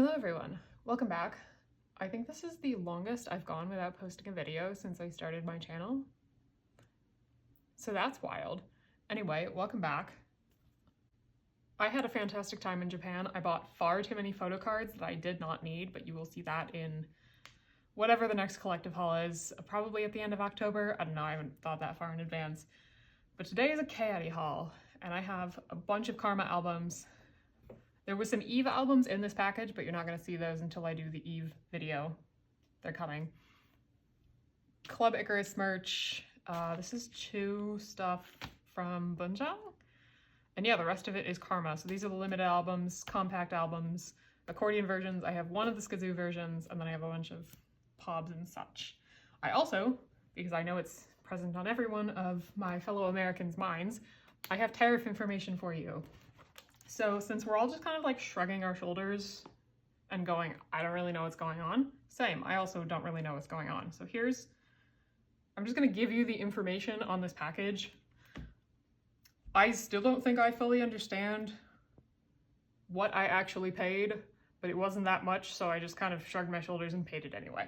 Hello everyone, welcome back. I think this is the longest I've gone without posting a video since I started my channel. So that's wild. Anyway, welcome back. I had a fantastic time in Japan. I bought far too many photo cards that I did not need, but you will see that in whatever the next collective haul is, probably at the end of October. I don't know, I haven't thought that far in advance. But today is a Kaddy haul, and I have a bunch of Karma albums. There was some Eve albums in this package, but you're not going to see those until I do the Eve video. They're coming. Club Icarus merch. This is Chew stuff from Bunjang. And yeah, the rest of it is Karma. So these are the limited albums, compact albums, accordion versions. I have one of the Skazoo versions, and then I have a bunch of pobs and such. I also, because I know it's present on every one of my fellow Americans' minds, I have tariff information for you. So since we're all just kind of like shrugging our shoulders and going, I don't really know what's going on. Same, I also don't really know what's going on. So I'm just gonna give you the information on this package. I still don't think I fully understand what I actually paid, but it wasn't that much, so I just kind of shrugged my shoulders and paid it anyway.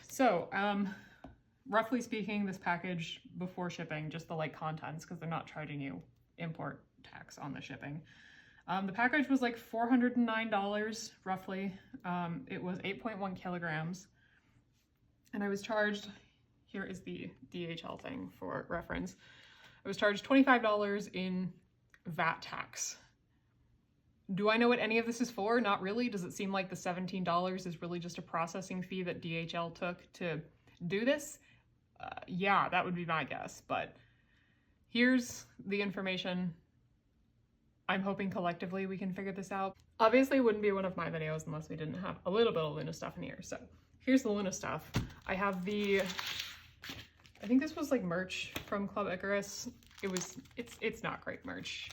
So, roughly speaking, this package before shipping, just the like contents, because they're not charging you import tax on the shipping. The package was like $409 roughly. It was 8.1 kilograms, and I was charged, here is the DHL thing for reference, I was charged $25 in VAT tax. Do I know what any of this is for? Not really. Does it seem like the $17 is really just a processing fee that DHL took to do this? Yeah, that would be my guess, but here's the information. I'm hoping collectively we can figure this out. Obviously it wouldn't be one of my videos unless we didn't have a little bit of Luna stuff in here. So here's the Luna stuff. I have I think this was like merch from Club Icarus. It's not great merch,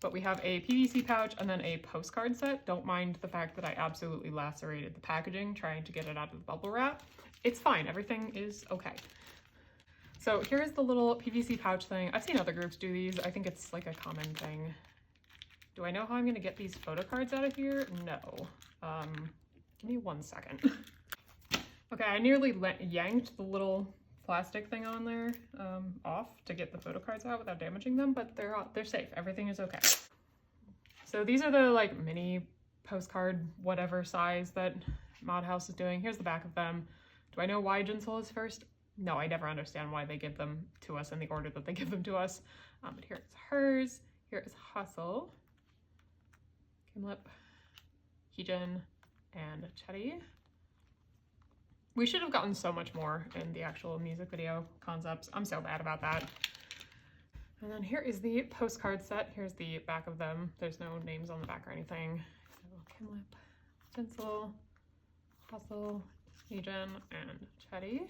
but we have a PVC pouch and then a postcard set. Don't mind the fact that I absolutely lacerated the packaging trying to get it out of the bubble wrap. It's fine, everything is okay. So here's the little PVC pouch thing. I've seen other groups do these. I think it's like a common thing. Do I know how I'm gonna get these photo cards out of here? No. Give me 1 second. Okay, I nearly yanked the little plastic thing on there off to get the photo cards out without damaging them, but they're safe. Everything is okay. So these are the like mini postcard whatever size that Mod House is doing. Here's the back of them. Do I know why Jinsol is first? No, I never understand why they give them to us in the order that they give them to us. But here it's hers. Here is Hustle, Kimlip, Heejin, and Chetty. We should have gotten so much more in the actual music video concepts. I'm so bad about that. And then here is the postcard set. Here's the back of them. There's no names on the back or anything. So Kimlip, Jinsol, Hustle, Heejin, and Chetty.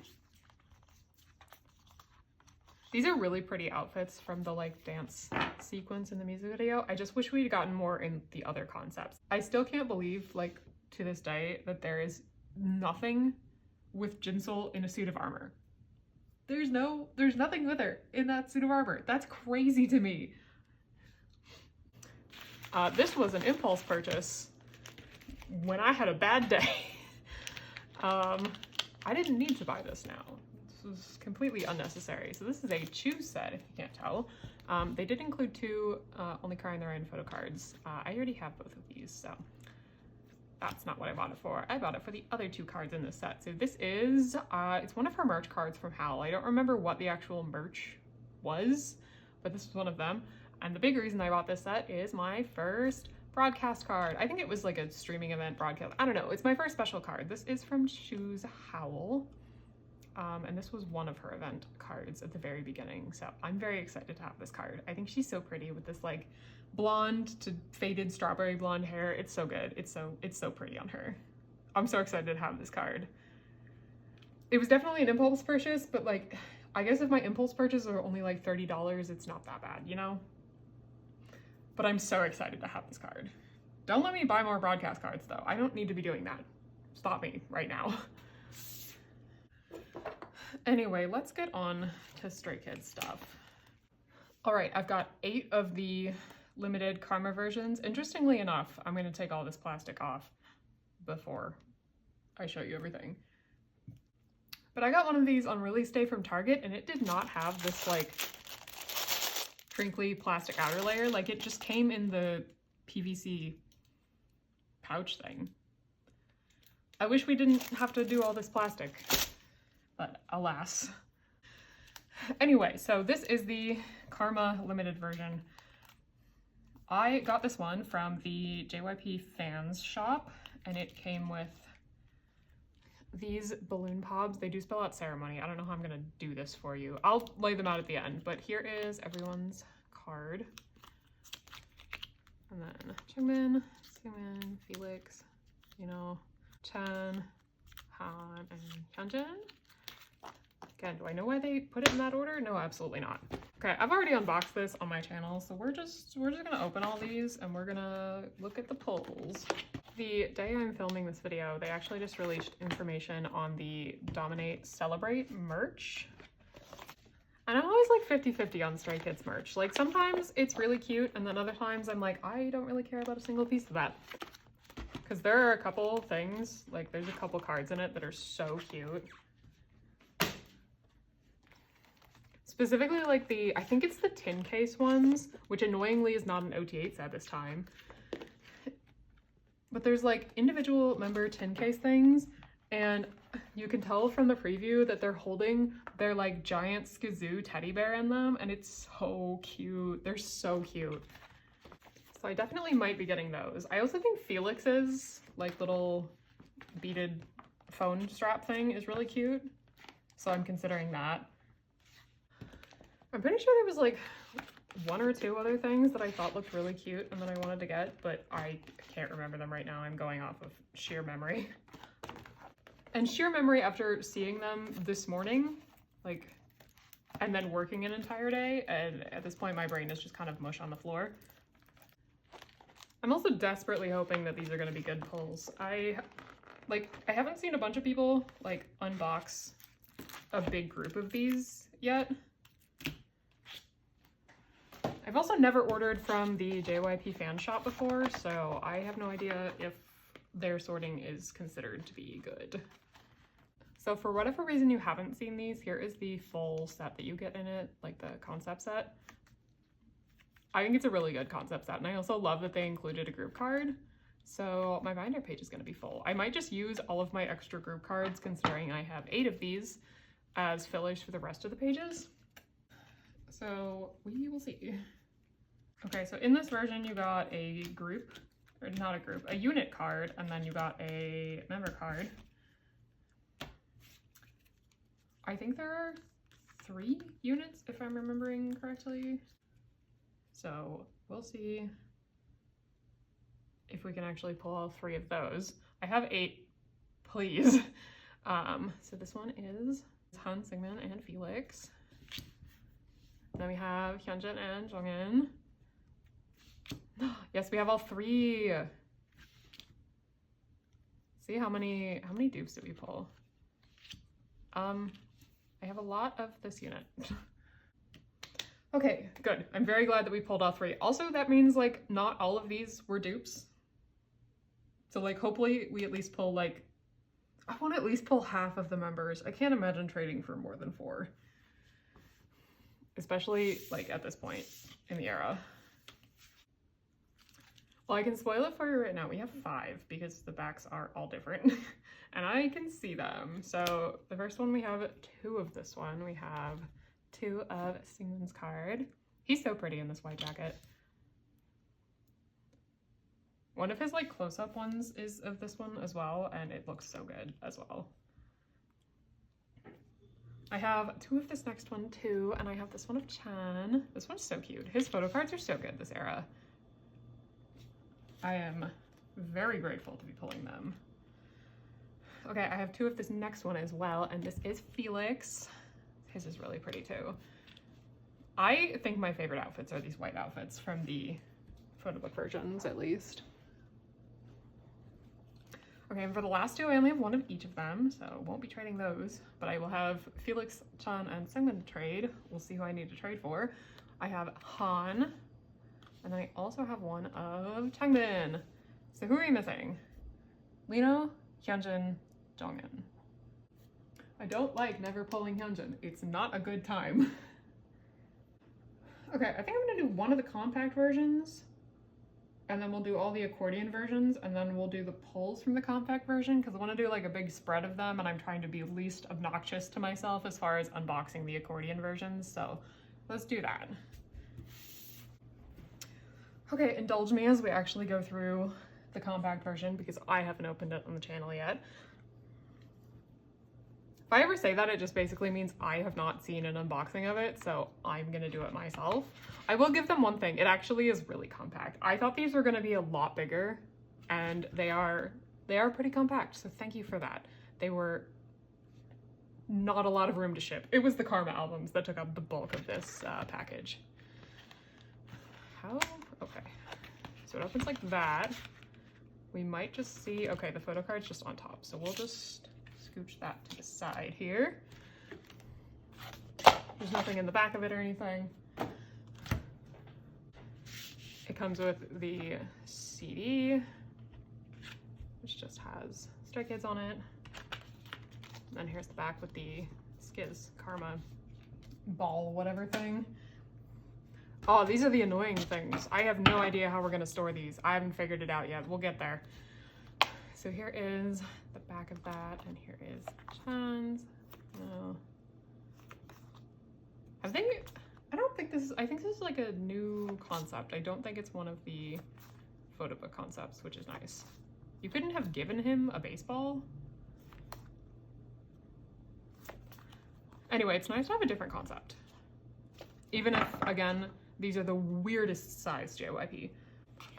These are really pretty outfits from the like dance sequence in the music video. I just wish we'd gotten more in the other concepts. I still can't believe, like, to this day that there is nothing with Jinsol in a suit of armor. There's nothing with her in that suit of armor. That's crazy to me. This was an impulse purchase when I had a bad day. I didn't need to buy this now. This was completely unnecessary. So this is a Chew set, if you can't tell. They did include two Only Cry in the Rain photo cards. I already have both of these, so that's not what I bought it for. I bought it for the other two cards in this set. So this is, it's one of her merch cards from Howl. I don't remember what the actual merch was, but this was one of them. And the big reason I bought this set is my first broadcast card. I think it was like a streaming event broadcast. I don't know. It's my first special card. This is from Chew's Howl. And this was one of her event cards at the very beginning. So I'm very excited to have this card. I think she's so pretty with this like blonde to faded strawberry blonde hair. It's so good. It's so pretty on her. I'm so excited to have this card. It was definitely an impulse purchase, but like, I guess if my impulse purchases are only like $30, it's not that bad, you know? But I'm so excited to have this card. Don't let me buy more broadcast cards though. I don't need to be doing that. Stop me right now. Anyway, let's get on to Stray Kids stuff. All right, I've got 8 of the limited Karma versions. Interestingly enough, I'm going to take all this plastic off before I show you everything. But I got one of these on release day from Target, and it did not have this like crinkly plastic outer layer. Like, it just came in the PVC pouch thing. I wish we didn't have to do all this plastic, but alas. Anyway, so this is the Karma limited version. I got this one from the JYP fans shop, and it came with these balloon pobs. They do spell out ceremony. I don't know how I'm gonna do this for you. I'll lay them out at the end, but here is everyone's card. And then Chungmin, Seungmin, Felix, you know, Chan, Han, and Hyunjin. Again, do I know why they put it in that order? No, absolutely not. Okay, I've already unboxed this on my channel, so we're just gonna open all these and we're gonna look at the pulls. The day I'm filming this video, they actually just released information on the Dominate Celebrate merch. And I'm always like 50-50 on Stray Kids merch. Like, sometimes it's really cute, and then other times I'm like, I don't really care about a single piece of that. Because there are a couple things, like there's a couple cards in it that are so cute. Specifically like the, I think it's the tin case ones, which annoyingly is not an OT8 set this time. But there's like individual member tin case things, and you can tell from the preview that they're holding their like giant Skazoo teddy bear in them, and it's so cute. They're so cute. So I definitely might be getting those. I also think Felix's like little beaded phone strap thing is really cute, so I'm considering that. I'm pretty sure there was like one or two other things that I thought looked really cute and that I wanted to get, but I can't remember them right now. I'm going off of sheer memory. And sheer memory after seeing them this morning, like, and then working an entire day, and at this point my brain is just kind of mush on the floor. I'm also desperately hoping that these are going to be good pulls. I haven't seen a bunch of people like unbox a big group of these yet. I've also never ordered from the JYP fan shop before, so I have no idea if their sorting is considered to be good. So for whatever reason you haven't seen these, here is the full set that you get in it, like the concept set. I think it's a really good concept set, and I also love that they included a group card. So my binder page is going to be full. I might just use all of my extra group cards, considering I have 8 of these, as fillers for the rest of the pages. So we will see. Okay, so in this version you got a group, or not a group, a unit card, and then you got a member card. I think there are 3 units, if I'm remembering correctly. So we'll see if we can actually pull all 3 of those. I have 8, please. So this one is Han, Seungmin, and Felix. Then we have Hyunjin and Jongin. Yes, we have all 3. See how many dupes did we pull? I have a lot of this unit. Okay, good. I'm very glad that we pulled all 3. Also, that means like not all of these were dupes. So like hopefully we at least pull like, I want to at least pull half of the members. I can't imagine trading for more than 4. Especially like at this point in the era. Well, I can spoil it for you right now. We have 5 because the backs are all different and I can see them. So the first one, we have 2 of this one. We have 2 of Seungmin's card. He's so pretty in this white jacket. One of his like close-up ones is of this one as well, and it looks so good as well. I have 2 of this next one too, and I have this one of Chan. This one's so cute. His photo cards are so good this era. I am very grateful to be pulling them. Okay, I have 2 of this next one as well, and this is Felix. His is really pretty too. I think my favorite outfits are these white outfits from the photo book versions, at least. Okay, and for the last 2, I only have 1 of each of them, so won't be trading those, but I will have Felix, Chan, and Seungmin to trade. We'll see who I need to trade for. I have Han, And then I also have one of Changbin. So who are we missing? Lino, Hyunjin, Jongin. I don't like never pulling Hyunjin. It's not a good time. Okay, I think I'm gonna do one of the compact versions, and then we'll do all the accordion versions, and then we'll do the pulls from the compact version, because I want to do like a big spread of them, and I'm trying to be least obnoxious to myself as far as unboxing the accordion versions, so let's do that. Okay, indulge me as we actually go through the compact version, because I haven't opened it on the channel yet. If I ever say that, it just basically means I have not seen an unboxing of it, so I'm gonna do it myself. I will give them one thing, it actually is really compact. I thought these were gonna be a lot bigger, and they are pretty compact, so thank you for that. They were not a lot of room to ship. It was the Karma albums that took up the bulk of this package. Okay, so it opens like that. We might just see, okay, the photo card's just on top, so we'll just scooch that to the side here. There's nothing in the back of it or anything. It comes with the CD, which just has Stray Kids on it. And then here's the back with the Skiz Karma ball, whatever thing. Oh, these are the annoying things. I have no idea how we're gonna store these. I haven't figured it out yet. We'll get there. So here is the back of that, and here is Chan's. No. I think this is like a new concept. I don't think it's one of the photo book concepts, which is nice. You couldn't have given him a baseball? Anyway, it's nice to have a different concept. Even if, again, these are the weirdest size JYP.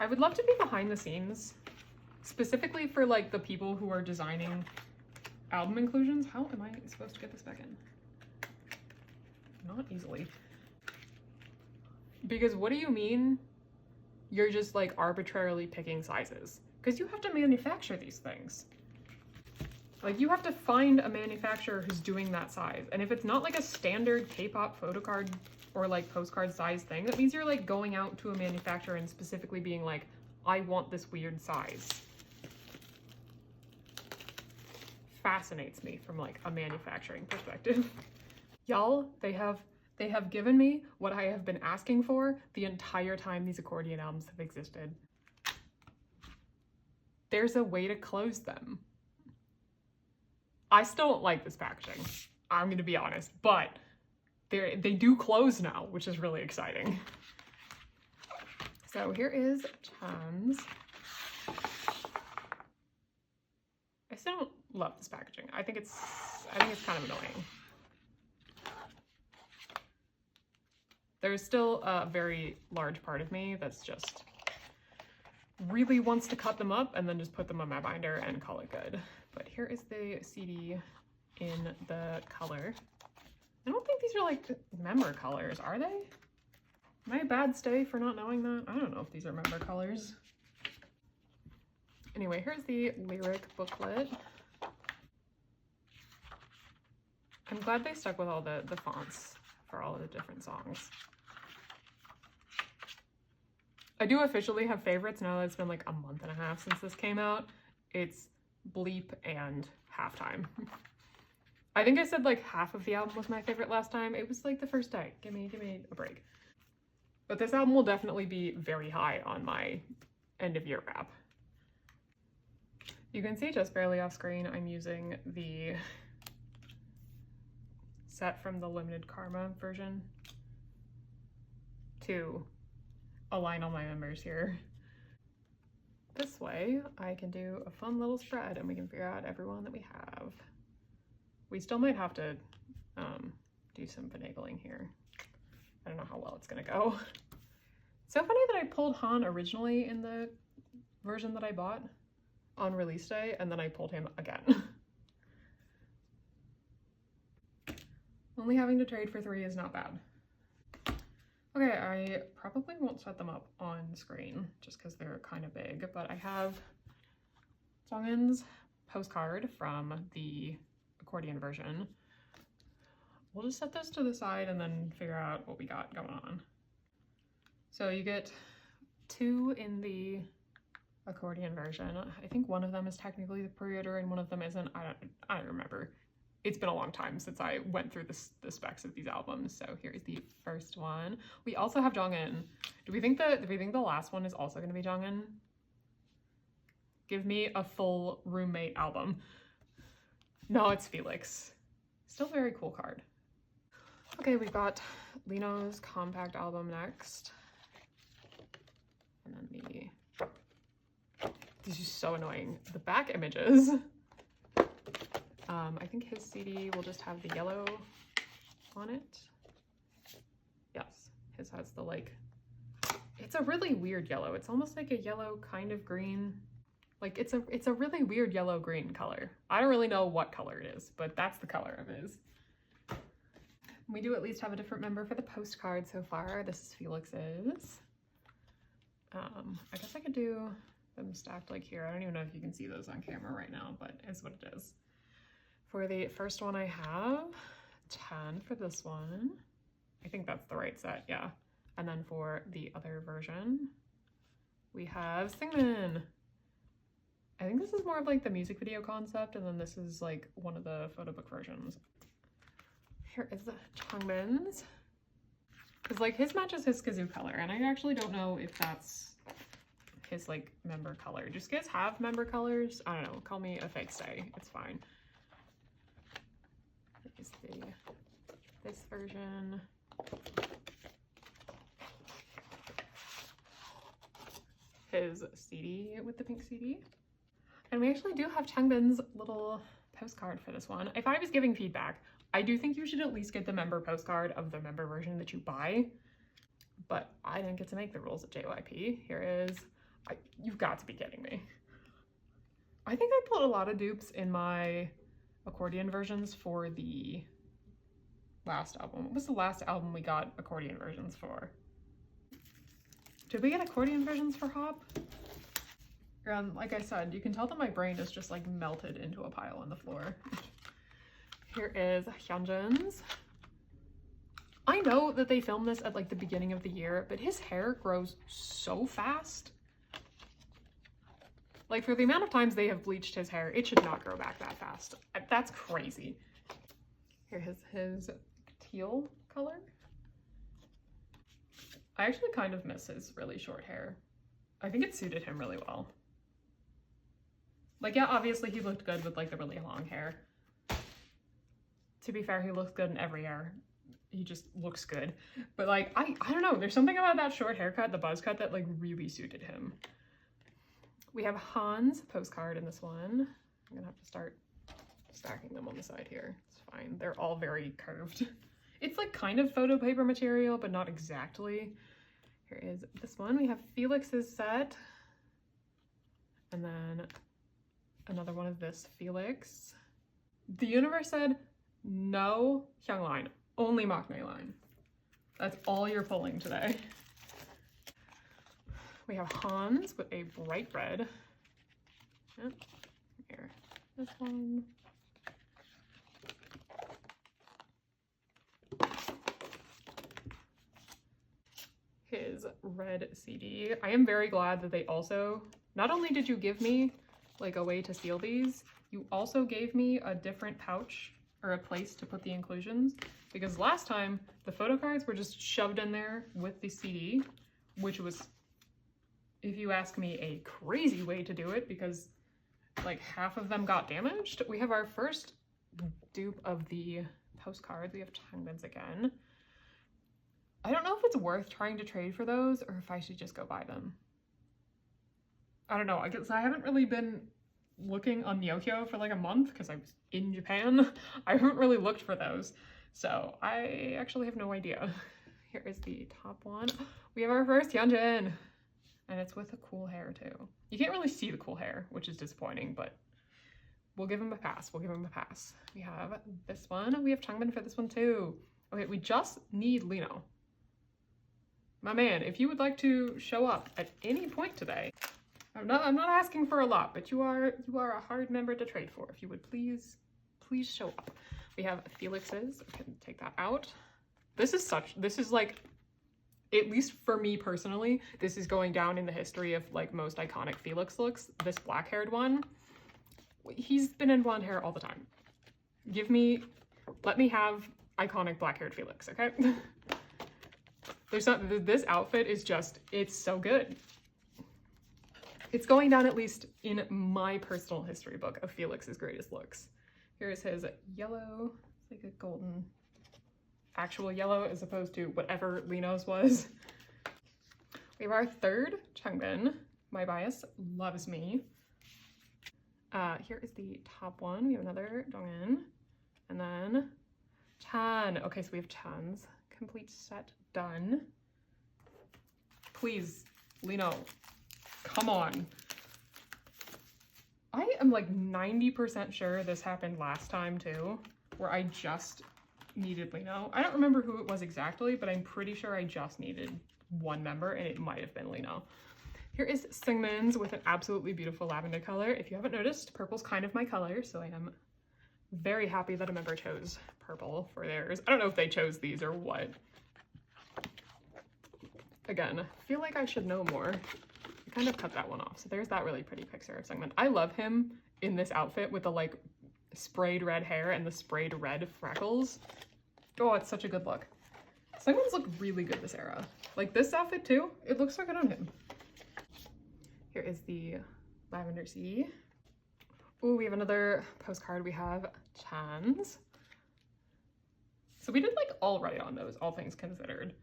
I would love to be behind the scenes, specifically for like the people who are designing album inclusions. How am I supposed to get this back in? Not easily. Because what do you mean you're just like arbitrarily picking sizes? Because you have to manufacture these things. Like you have to find a manufacturer who's doing that size. And if it's not like a standard K-pop photo card or like postcard size thing, that means you're like going out to a manufacturer and specifically being like, I want this weird size. Fascinates me from like a manufacturing perspective. Y'all, they have given me what I have been asking for the entire time these accordion albums have existed. There's a way to close them. I still don't like this packaging, I'm gonna be honest, but they do close now, which is really exciting. So here is Chan's. I still don't love this packaging. I think it's kind of annoying. There's still a very large part of me that's just really wants to cut them up and then just put them on my binder and call it good. But here is the CD in the color. I don't think these are like member colors, are they? Am I a bad stay for not knowing that? I don't know if these are member colors. Anyway, here's the lyric booklet. I'm glad they stuck with all the fonts for all of the different songs. I do officially have favorites now that it's been like a month and a half since this came out. It's Bleep and Halftime. I think I said like half of the album was my favorite last time. It was like the first day. Give me a break. But this album will definitely be very high on my end of year wrap. You can see just barely off screen, I'm using the set from the limited Karma version to align all my members here. This way I can do a fun little spread and we can figure out everyone that we have. We still might have to do some finagling here. I don't know how well it's gonna go. It's so funny that I pulled Han originally in the version that I bought on release day, and then I pulled him again. Only having to trade for 3 is not bad. Okay, I probably won't set them up on screen just because they're kind of big, but I have Jonghyun's postcard from the accordion version. We'll just set those to the side and then figure out what we got going on. So you get 2 in the accordion version. I think one of them is technically the pre-order and one of them isn't. I don't remember. It's been a long time since I went through the specs of these albums. So here's the first one. We also have Jongin. Do we think the last one is also going to be Jongin? Give me a full roommate album. No, it's Felix. Still very cool card. Okay, we've got Lino's compact album next. And then these are so annoying. The back images. I think his CD will just have the yellow on it. Yes, his has the like, it's a really weird yellow. It's almost like a yellow kind of green. Like it's a really weird yellow green color. I don't really know what color it is, but that's the color of his. We do at least have a different member for the postcard so far. This is Felix's. I guess I could do them stacked like here. I don't even know if you can see those on camera right now, but it's what it is. For the first one I have 10 for this one. I think that's the right set, yeah. And then for the other version, we have Singmin. I think this is more of like the music video concept, and then this is like one of the photo book versions. Here is the Changbin's. Because like his matches his kazoo color, and I actually don't know if that's his like member color. Do you guys have member colors? I don't know, call me a fake stay, it's fine. Here's this version. His CD with the pink CD. And we actually do have Changbin's little postcard for this one. If I was giving feedback, I do think you should at least get the member postcard of the member version that you buy. But I didn't get to make the rules at JYP. Here is, you've got to be kidding me. I think I pulled a lot of dupes in my accordion versions for the last album. What was the last album we got accordion versions for? Did we get accordion versions for Hop? Like I said, you can tell that my brain is just like melted into a pile on the floor. Here is Hyunjin's. I know that they filmed this at like the beginning of the year, but his hair grows so fast. Like for the amount of times they have bleached his hair, it should not grow back that fast. That's crazy. Here is his teal color. I actually kind of miss his really short hair. I think it suited him really well. Like, yeah, obviously he looked good with like the really long hair. To be fair, he looks good in every hair. He just looks good. But like, I don't know, there's something about that short haircut, the buzz cut, that like really suited him. We have Han's postcard in this one. I'm gonna have to start stacking them on the side here. It's fine, they're all very curved. It's like kind of photo paper material, but not exactly. Here is this one. We have Felix's set. And then another one of this Felix. The universe said, no Hyungline, only Maknae line. That's all you're pulling today. We have Hans with a bright red. Yep. Here, this one. His red CD. I am very glad that they also, not only did you give me like a way to seal these, you also gave me a different pouch or a place to put the inclusions, because last time the photo cards were just shoved in there with the CD, which was, if you ask me, a crazy way to do it because like half of them got damaged. We have our first dupe of the postcards. We have Changbin's again. I don't know if it's worth trying to trade for those or if I should just go buy them. I don't know, I guess I haven't really been looking on Nyokyo for like a month because I was in Japan. I haven't really looked for those. So I actually have no idea. Here is the top one. We have our first Hyunjin. And it's with a cool hair too. You can't really see the cool hair, which is disappointing, but we'll give him a pass. We'll give him a pass. We have this one. We have Changbin for this one too. Okay, we just need Lino. My man, if you would like to show up at any point today, I'm not asking for a lot, but you are a hard member to trade for. If you would please show up. We have Felix's. I can take that out. This is like at least for me personally, this is going down in the history of like most iconic Felix looks. This black-haired one, he's been in blonde hair all the time. Let me have iconic black-haired Felix, okay? This outfit is just, it's so good. It's going down at least in my personal history book of Felix's greatest looks. Here's his yellow, it's like a golden, actual yellow as opposed to whatever Lino's was. We have our third Changbin. My bias loves me. Here is the top one. We have another Dongin. And then Chan. Okay, so we have Chan's complete set done. Please, Lino, come on. I am like 90% sure this happened last time too, where I just needed Lino. I don't remember who it was exactly, but I'm pretty sure I just needed one member and it might have been Lino. Here is Seungmin's with an absolutely beautiful lavender color. If you haven't noticed, purple's kind of my color, so I am very happy that a member chose purple for theirs. I don't know if they chose these or what. Again, I feel like I should know more. I kind of cut that one off. So there's that really pretty picture of Seungmin. I love him in this outfit with the like sprayed red hair and the sprayed red freckles. Oh, it's such a good look. Seungmin's look really good this era. Like this outfit too, it looks so good on him. Here is the Lavender Sea. Ooh, we have another postcard. We have Chan's. So we did like all right on those, all things considered.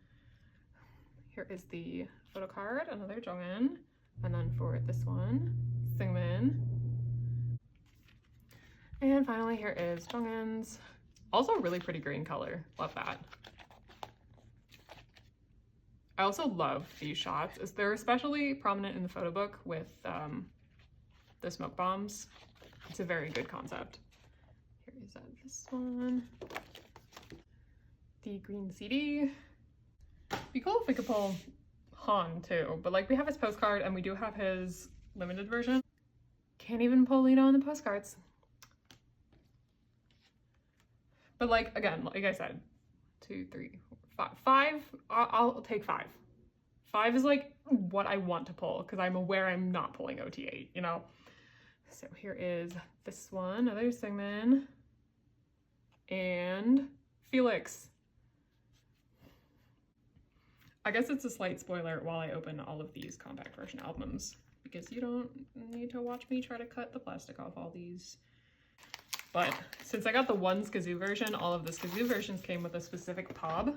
Here is the photo card, another Jongin. And then for this one, Seungmin. And finally, here is Jongin's. Also a really pretty green color. Love that. I also love these shots. They're especially prominent in the photo book with the smoke bombs. It's a very good concept. Here is this one. The green CD. Be cool if we could pull Han too, but like we have his postcard and we do have his limited version. Can't even pull Lino on the postcards. But like, again, like I said, 2, 3, 4, 5. 5, I'll take 5. 5 is like what I want to pull because I'm aware I'm not pulling OT8, you know? So here is this one, another Seungmin, and Felix. I guess it's a slight spoiler while I open all of these compact version albums because you don't need to watch me try to cut the plastic off all these. But since I got the one Skazoo version, all of the Skazoo versions came with a specific POB.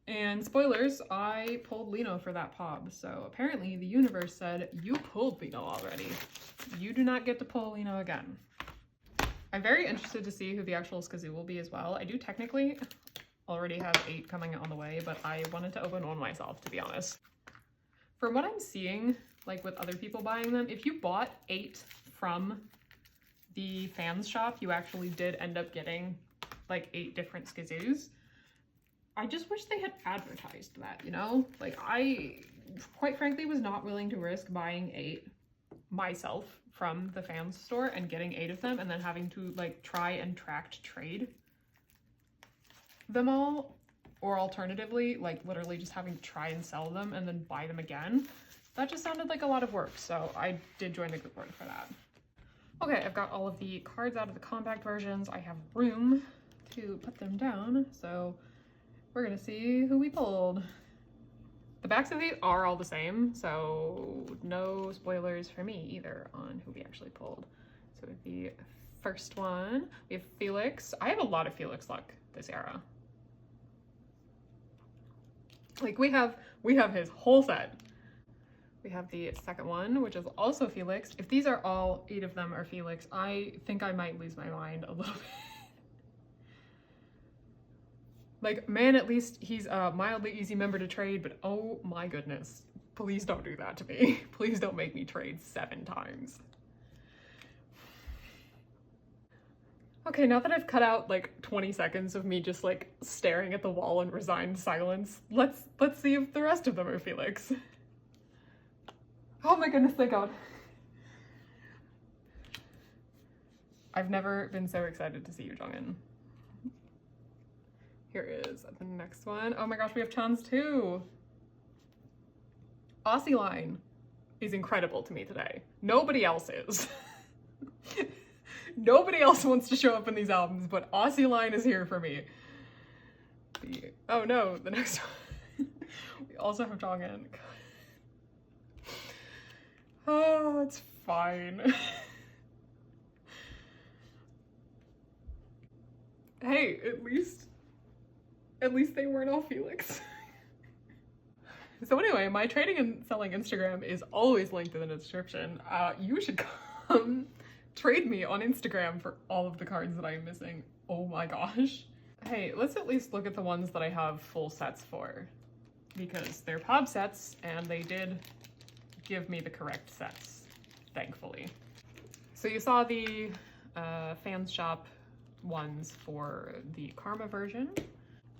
And spoilers, I pulled Lino for that POB. So apparently the universe said, you pulled Lino already. You do not get to pull Lino again. I'm very interested to see who the actual Skazoo will be as well. I do technically already have 8 coming on the way, but I wanted to open one myself, to be honest. From what I'm seeing, like with other people buying them, if you bought 8 from the fans shop, you actually did end up getting like 8 different Skazoos. I just wish they had advertised that, you know? Like I, quite frankly, was not willing to risk buying 8 myself from the fans store and getting 8 of them and then having to like try and tracked trade them all, or alternatively, like literally just having to try and sell them and then buy them again. That just sounded like a lot of work, so I did join the group order for that. Okay, I've got all of the cards out of the compact versions. I have room to put them down, so we're gonna see who we pulled. The backs of these are all the same, so no spoilers for me either on who we actually pulled. So the first one, we have Felix. I have a lot of Felix luck this era. Like we have his whole set. We have the second one, which is also Felix. If these are all 8 of them are Felix, I think I might lose my mind a little bit. Like, man, at least he's a mildly easy member to trade, but oh my goodness, please don't do that to me. Please don't make me trade 7 times. Okay, now that I've cut out like 20 seconds of me just like staring at the wall in resigned silence, let's see if the rest of them are Felix. Oh my goodness, thank God. I've never been so excited to see you, Jongin. Here is the next one. Oh my gosh, we have Chans too. Aussie line is incredible to me today. Nobody else is. Nobody else wants to show up in these albums, but Aussie line is here for me. Oh no, the next one. We also have Jongin. Oh, it's fine. Hey, at least they weren't all Felix. So anyway, my trading and selling Instagram is always linked in the description. You should come trade me on Instagram for all of the cards that I'm missing. Oh my gosh. Hey, let's at least look at the ones that I have full sets for, because they're pop sets and they did give me the correct sets, thankfully. So you saw the Fans Shop ones for the Karma version,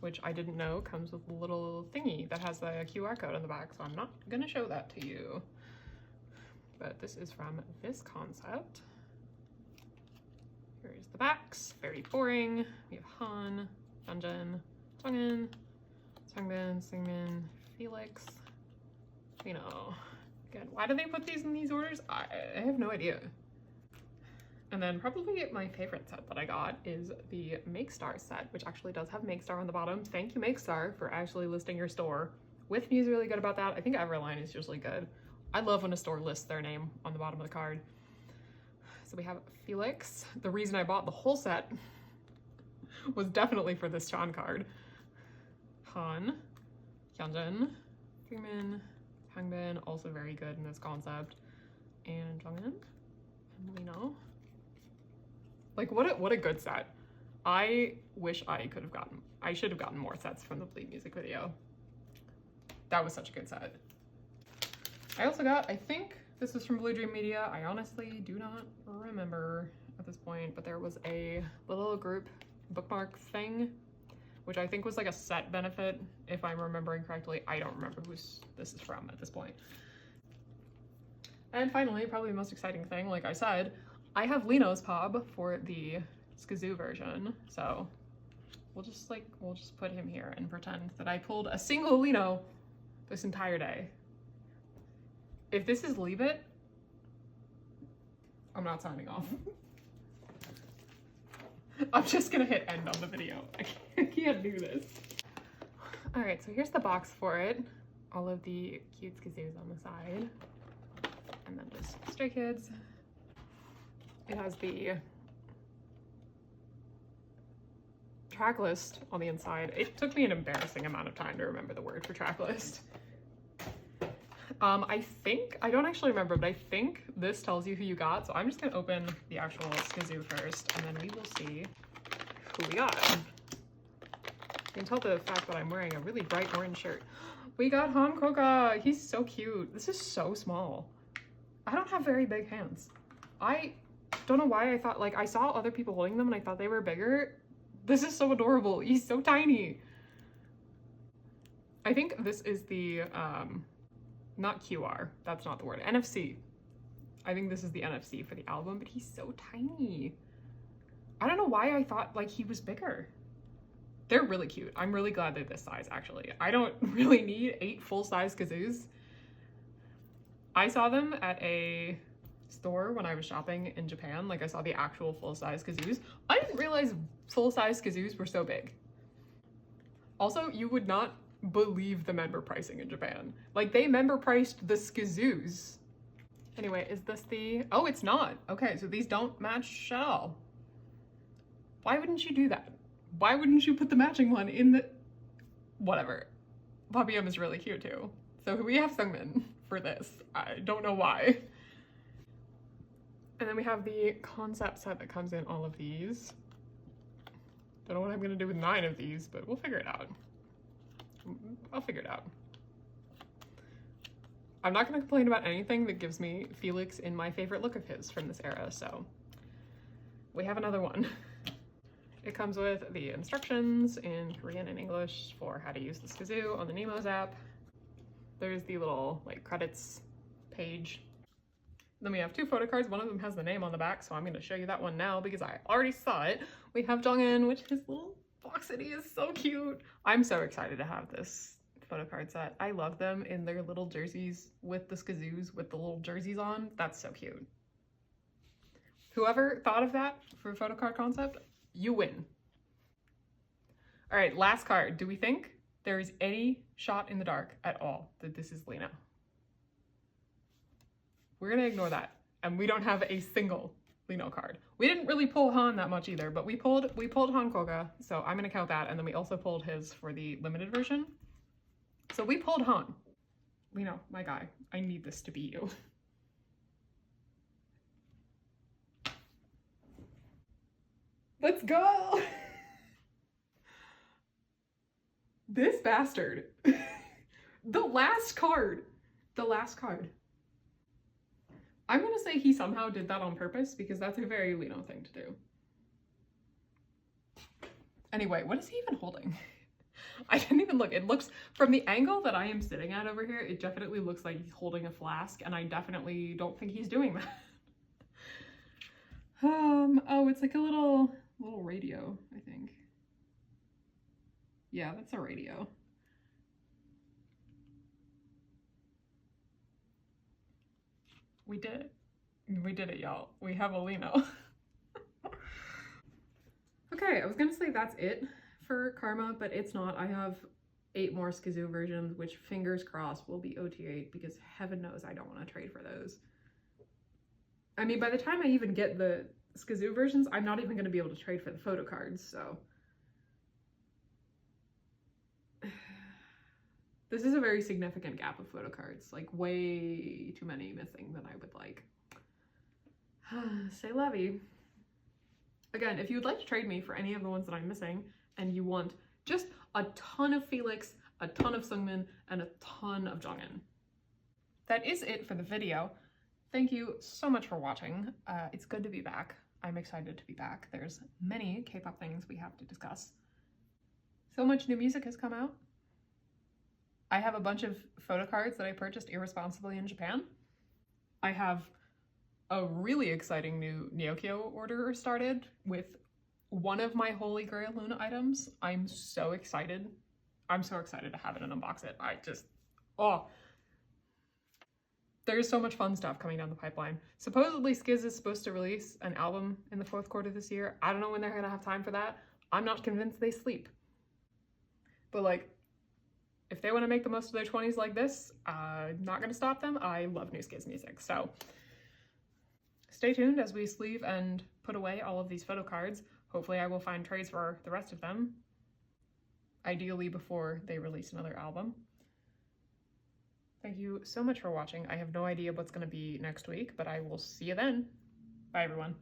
which I didn't know comes with a little thingy that has a QR code on the back, so I'm not gonna show that to you. But this is from this concept. Here's the backs, very boring. We have Han, Dungeon, Jongin, Songbin, Singmin, Felix, Lino. Again, why do they put these in these orders? I have no idea. And then probably my favorite set that I got is the Make Star set, which actually does have Make Star on the bottom. Thank you, Make Star, for actually listing your store. With Me is really good about that. I think Everline is usually good. I love when a store lists their name on the bottom of the card. So we have Felix. The reason I bought the whole set was definitely for this Chan card. Han, Hyunjin, Freeman, Hangbin, also very good in this concept, and Jongin, and Lino. Like, what a good set. I wish I should have gotten more sets from the Bleed music video. That was such a good set. I also got, I think this was from Blue Dream Media. I honestly do not remember at this point, but there was a little group bookmark thing, which I think was like a set benefit, if I'm remembering correctly. I don't remember who this is from at this point. And finally, probably the most exciting thing, like I said, I have Lino's Pob for the Skazoo version, so we'll just put him here and pretend that I pulled a single Lino this entire day. If this is Leave It, I'm not signing off. I'm just gonna hit end on the video. I can't do this. All right, so here's the box for it. All of the cute Skazoos on the side, and then just Stray Kids. It has the track list on the inside. It took me an embarrassing amount of time to remember the word for track list. I don't actually remember, but I think this tells you who you got. So I'm just gonna open the actual Skazoo first, and then we will see who we got. You can tell the fact that I'm wearing a really bright orange shirt. We got Han Koka. He's so cute. This is so small. I don't have very big hands. I don't know why I thought, like, I saw other people holding them and I thought they were bigger. This is so adorable. He's so tiny. I think this is the, not QR, that's not the word, NFC. I think this is the NFC for the album, but he's so tiny. I don't know why I thought, like, he was bigger. They're really cute. I'm really glad they're this size, actually. I don't really need 8 full-size Kazoos. I saw them at a store when I was shopping in Japan. Like, I saw the actual full-size Kazoos. I didn't realize full-size Kazoos were so big. Also, you would not believe the member pricing in Japan. Like, they member priced the Skazoos. Anyway, is this the... Oh, it's not. Okay, so these don't match at all. Why wouldn't you do that? Why wouldn't you put the matching one in the... Whatever. Papillon is really cute too. So we have Sungmin for this. I don't know why. And then we have the concept set that comes in all of these. Don't know what I'm gonna do with 9 of these, but we'll figure it out. I'll figure it out. I'm not gonna complain about anything that gives me Felix in my favorite look of his from this era, so we have another one. It comes with the instructions in Korean and English for how to use the Skazoo on the Nemo's app. There's the little, like, credits page. Then we have 2 photo cards. One of them has the name on the back, so I'm going to show you that one now because I already saw it. We have Jongin, which is little City is so cute. I'm so excited to have this photo card set. I love them in their little jerseys with the skazoos with the little jerseys on. That's so cute. Whoever thought of that for a photo card concept, you win. All right, last card. Do we think there is any shot in the dark at all that this is Lena? We're gonna ignore that. And we don't have a single Lino card. We didn't really pull Han that much either, but we pulled Han Koga, so I'm gonna count that, and then we also pulled his for the limited version. So we pulled Han. Lino, my guy, I need this to be you. Let's go! This bastard. The last card. The last card. I'm gonna say he somehow did that on purpose because that's a very Lino thing to do. Anyway, what is he even holding? I didn't even look. It looks, from the angle that I am sitting at over here, it definitely looks like he's holding a flask, and I definitely don't think he's doing that. Oh, it's like a little radio, I think. Yeah, that's a radio. We did it. We did it, y'all. We have a Lino. Okay, I was gonna say that's it for Karma, but it's not. I have 8 more Skazoo versions, which fingers crossed will be OT8 because heaven knows I don't want to trade for those. I mean, by the time I even get the Skazoo versions, I'm not even going to be able to trade for the photo cards, so. This is a very significant gap of photo cards, like way too many missing than I would like. C'est la vie. Again, if you would like to trade me for any of the ones that I'm missing, and you want just a ton of Felix, a ton of Seungmin, and a ton of Jongin. That is it for the video. Thank you so much for watching. It's good to be back. I'm excited to be back. There's many K-pop things we have to discuss. So much new music has come out. I have a bunch of photo cards that I purchased irresponsibly in Japan. I have a really exciting new Neokyo order started with one of my Holy Grail Luna items. I'm so excited. I'm so excited to have it and unbox it. Oh. There's so much fun stuff coming down the pipeline. Supposedly Skiz is supposed to release an album in the 4th quarter this year. I don't know when they're gonna have time for that. I'm not convinced they sleep. But like, if they want to make the most of their 20s like this, not gonna stop them. I love new Skiz music, so stay tuned as we sleeve and put away all of these photo cards. Hopefully I will find trades for the rest of them, ideally before they release another album. Thank you so much for watching. I have no idea what's going to be next week, but I will see you then. Bye, everyone.